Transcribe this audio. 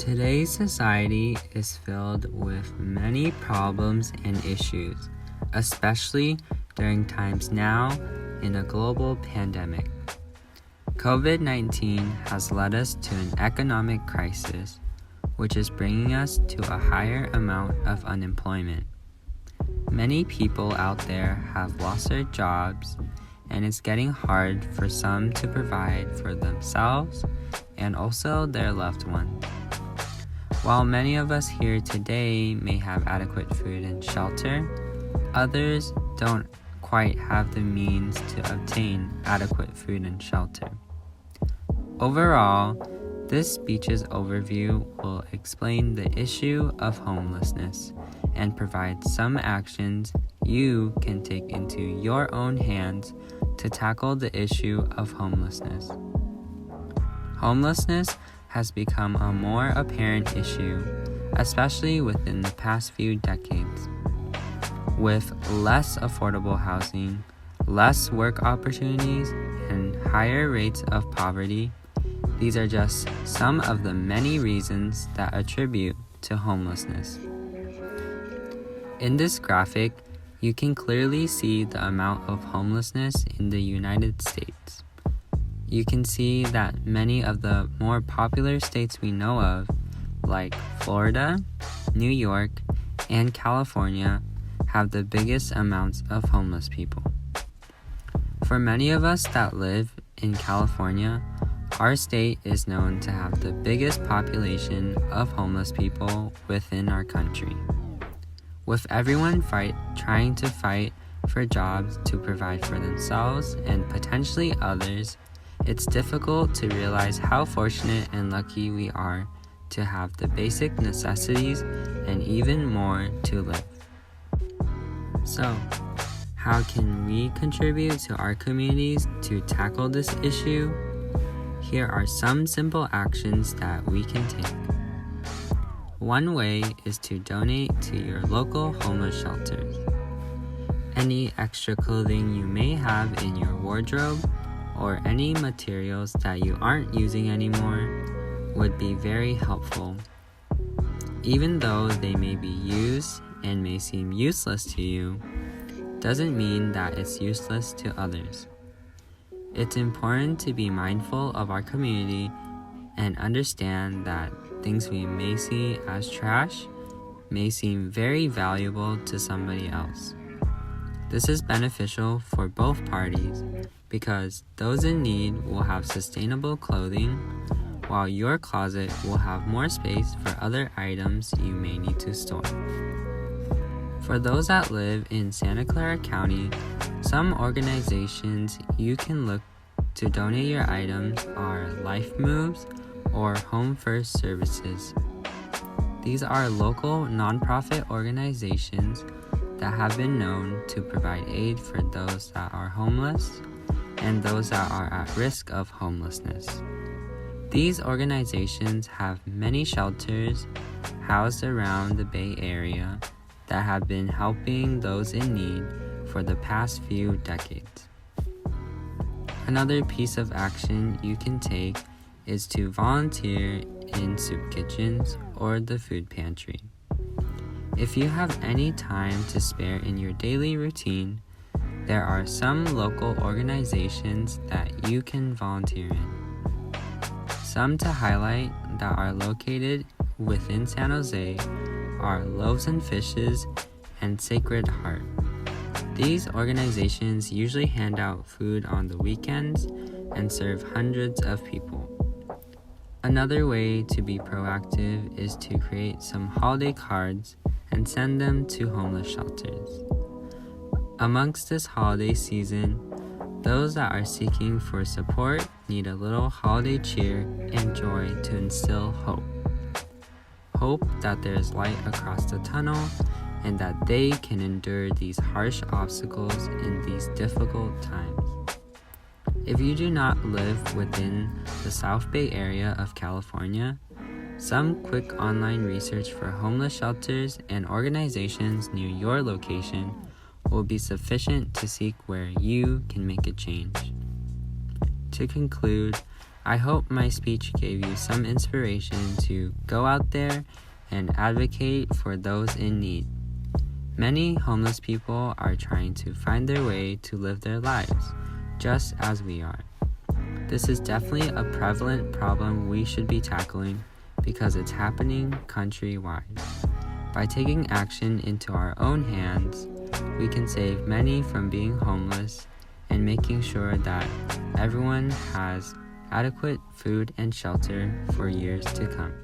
Today's society is filled with many problems and issues, especially during times now in a global pandemic. COVID-19 has led us to an economic crisis, which is bringing us to a higher amount of unemployment. Many people out there have lost their jobs, and it's getting hard for some to provide for themselves and also their loved ones. While many of us here today may have adequate food and shelter, others don't quite have the means to obtain adequate food and shelter. Overall, this speech's overview will explain the issue of homelessness and provide some actions you can take into your own hands to tackle the issue of homelessness. Homelessness has become a more apparent issue, especially within the past few decades. With less affordable housing, less work opportunities, and higher rates of poverty, these are just some of the many reasons that attribute to homelessness. In this graphic, you can clearly see the amount of homelessness in the United States. You can see that many of the more popular states we know of, like Florida, New York, and California, have the biggest amounts of homeless people. For many of us that live in California, our state is known to have the biggest population of homeless people within our country. With everyone trying to fight for jobs to provide for themselves and potentially others, it's difficult to realize how fortunate and lucky we are to have the basic necessities and even more to live. So, how can we contribute to our communities to tackle this issue? Here are some simple actions that we can take. One way is to donate to your local homeless shelters. Any extra clothing you may have in your wardrobe or any materials that you aren't using anymore would be very helpful. Even though they may be used and may seem useless to you, doesn't mean that it's useless to others. It's important to be mindful of our community and understand that things we may see as trash may seem very valuable to somebody else. This is beneficial for both parties because those in need will have sustainable clothing, while your closet will have more space for other items you may need to store. For those that live in Santa Clara County, some organizations you can look to donate your items are Life Moves or Home First Services. These are local nonprofit organizations that have been known to provide aid for those that are homeless and those that are at risk of homelessness. These organizations have many shelters housed around the Bay Area that have been helping those in need for the past few decades. Another piece of action you can take is to volunteer in soup kitchens or the food pantry. If you have any time to spare in your daily routine, there are some local organizations that you can volunteer in. Some to highlight that are located within San Jose are Loaves and Fishes and Sacred Heart. These organizations usually hand out food on the weekends and serve hundreds of people. Another way to be proactive is to create some holiday cards and send them to homeless shelters. Amongst this holiday season, those that are seeking for support need a little holiday cheer and joy to instill hope. Hope that there's light across the tunnel and that they can endure these harsh obstacles in these difficult times. If you do not live within the South Bay area of California, some quick online research for homeless shelters and organizations near your location will be sufficient to seek where you can make a change. To conclude, I hope my speech gave you some inspiration to go out there and advocate for those in need. Many homeless people are trying to find their way to live their lives, just as we are. This is definitely a prevalent problem we should be tackling because it's happening countrywide. By taking action into our own hands, we can save many from being homeless and making sure that everyone has adequate food and shelter for years to come.